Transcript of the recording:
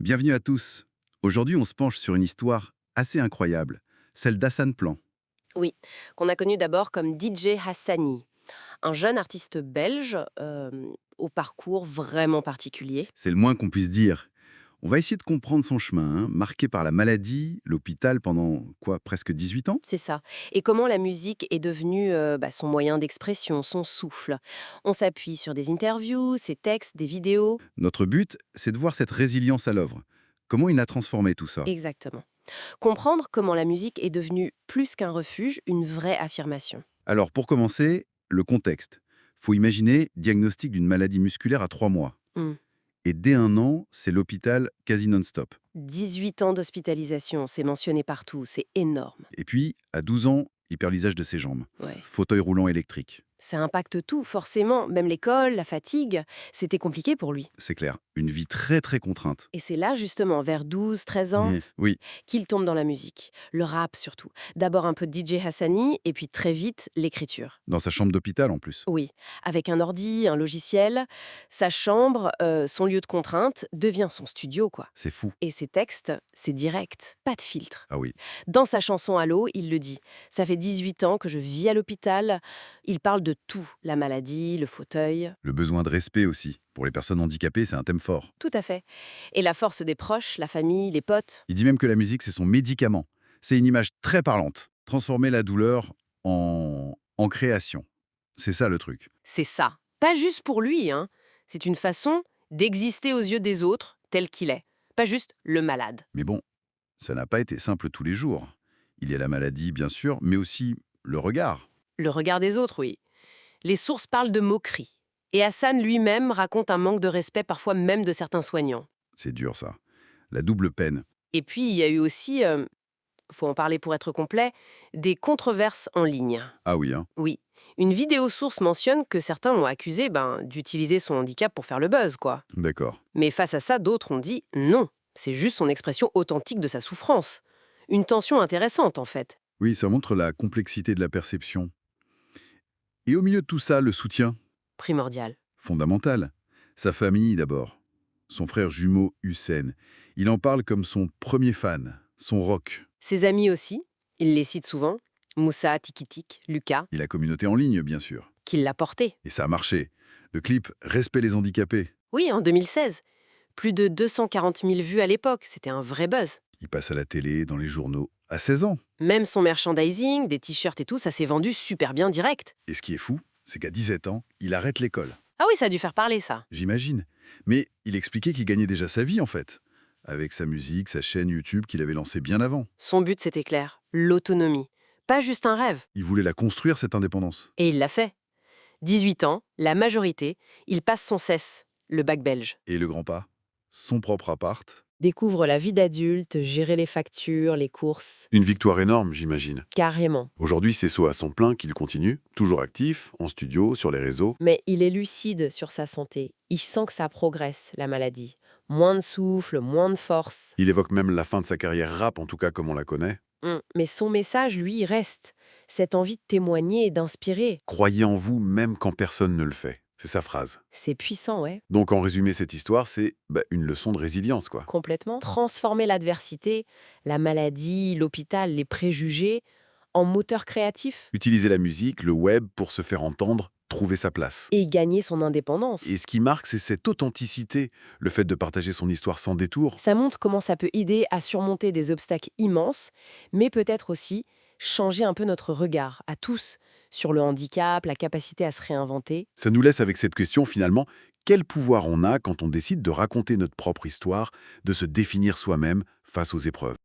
Bienvenue à tous. Aujourd'hui, on se penche sur une histoire assez incroyable, celle d'Hassan Plan. Oui, qu'on a connu d'abord comme DJ Hassani, un jeune artiste belge au parcours vraiment particulier. C'est le moins qu'on puisse dire. On va essayer de comprendre son chemin, marqué par la maladie, l'hôpital pendant, presque 18 ans. C'est ça. Et comment la musique est devenue son moyen d'expression, son souffle. On s'appuie sur des interviews, ses textes, des vidéos. Notre but, c'est de voir cette résilience à l'œuvre. Comment il a transformé tout ça. Exactement. Comprendre comment la musique est devenue plus qu'un refuge, une vraie affirmation. Alors, pour commencer, le contexte. Faut imaginer diagnostic d'une maladie musculaire à 3 mois. Hmm. Et dès 1 an, c'est l'hôpital quasi non-stop. 18 ans d'hospitalisation, c'est mentionné partout, c'est énorme. Et puis, à 12 ans, hyperlysage de ses jambes. Ouais. Fauteuil roulant électrique. Ça impacte tout, forcément, même l'école, la fatigue. C'était compliqué pour lui. C'est clair. Une vie très très contrainte. Et c'est là, justement, vers 12, 13 ans, Oui, qu'il tombe dans la musique. Le rap, surtout. D'abord un peu de DJ Hassani, et puis très vite, l'écriture. dans sa chambre d'hôpital en plus. Oui, avec un ordi, un logiciel, sa chambre, son lieu de contrainte, devient son studio, quoi. C'est fou. Et ses textes, c'est direct, pas de filtre. Ah oui. Dans sa chanson Allô, il le dit. Ça fait 18 ans que je vis à l'hôpital. Il parle de tout, la maladie, le fauteuil. Le besoin de respect aussi. Pour les personnes handicapées, c'est un thème fort. Tout à fait. Et la force des proches, la famille, les potes. Il dit même que la musique, c'est son médicament. C'est une image très parlante. Transformer la douleur en création. C'est ça le truc. C'est ça. Pas juste pour lui, hein. C'est une façon d'exister aux yeux des autres tel qu'il est. Pas juste le malade. Mais bon, ça n'a pas été simple tous les jours. Il y a la maladie, bien sûr, mais aussi le regard. Le regard des autres, oui. Les sources parlent de moquerie. Et Hassan lui-même raconte un manque de respect parfois même de certains soignants. C'est dur ça. La double peine. Et puis il y a eu aussi, faut en parler pour être complet, des controverses en ligne. Ah oui, hein. Oui. Une vidéo source mentionne que certains l'ont accusé d'utiliser son handicap pour faire le buzz, quoi. D'accord. Mais face à ça, d'autres ont dit non. C'est juste son expression authentique de sa souffrance. Une tension intéressante, en fait. Oui, ça montre la complexité de la perception. Et au milieu de tout ça, le soutien. Primordial. Fondamental. Sa famille d'abord. Son frère jumeau Hussein. Il en parle comme son premier fan, son rock. Ses amis aussi, il les cite souvent. Moussa, Tikitik, Lucas, Et la communauté en ligne, bien sûr. qui l'a porté. Et ça a marché. Le clip Respect les handicapés. Oui, en 2016. Plus de 240 000 vues à l'époque, c'était un vrai buzz. Il passe à la télé, dans les journaux, à 16 ans. Même son merchandising, des t-shirts et tout, ça s'est vendu super bien direct. Et ce qui est fou, c'est qu'à 17 ans, il arrête l'école. Ah oui, ça a dû faire parler, ça. J'imagine. Mais il expliquait qu'il gagnait déjà sa vie, en fait. Avec sa musique, sa chaîne YouTube qu'il avait lancée bien avant. Son but, c'était clair, l'autonomie. Pas juste un rêve. Il voulait la construire, cette indépendance. Et il l'a fait. 18 ans, la majorité, il passe son CES, le bac belge. Et le grand pas, son propre appart. Découvre la vie d'adulte, gérer les factures, les courses. Une victoire énorme, j'imagine. Carrément. Aujourd'hui, c'est saut à son plein qu'il continue, toujours actif, en studio, sur les réseaux. Mais il est lucide sur sa santé. Il sent que ça progresse, la maladie. Moins de souffle, moins de force. Il évoque même la fin de sa carrière rap, en tout cas comme on la connaît. Mais son message, lui, reste. Cette envie de témoigner et d'inspirer. Croyez en vous même quand personne ne le fait. C'est sa phrase. C'est puissant, ouais. Donc en résumé, cette histoire, c'est une leçon de résilience, quoi. Complètement. Transformer l'adversité, la maladie, l'hôpital, les préjugés, en moteur créatif. Utiliser la musique, le web pour se faire entendre, trouver sa place. Et gagner son indépendance. Et ce qui marque, c'est cette authenticité, le fait de partager son histoire sans détour. Ça montre comment ça peut aider à surmonter des obstacles immenses, mais peut-être aussi changer un peu notre regard, à tous, sur le handicap, la capacité à se réinventer. Ça nous laisse avec cette question finalement, quel pouvoir on a quand on décide de raconter notre propre histoire, de se définir soi-même face aux épreuves?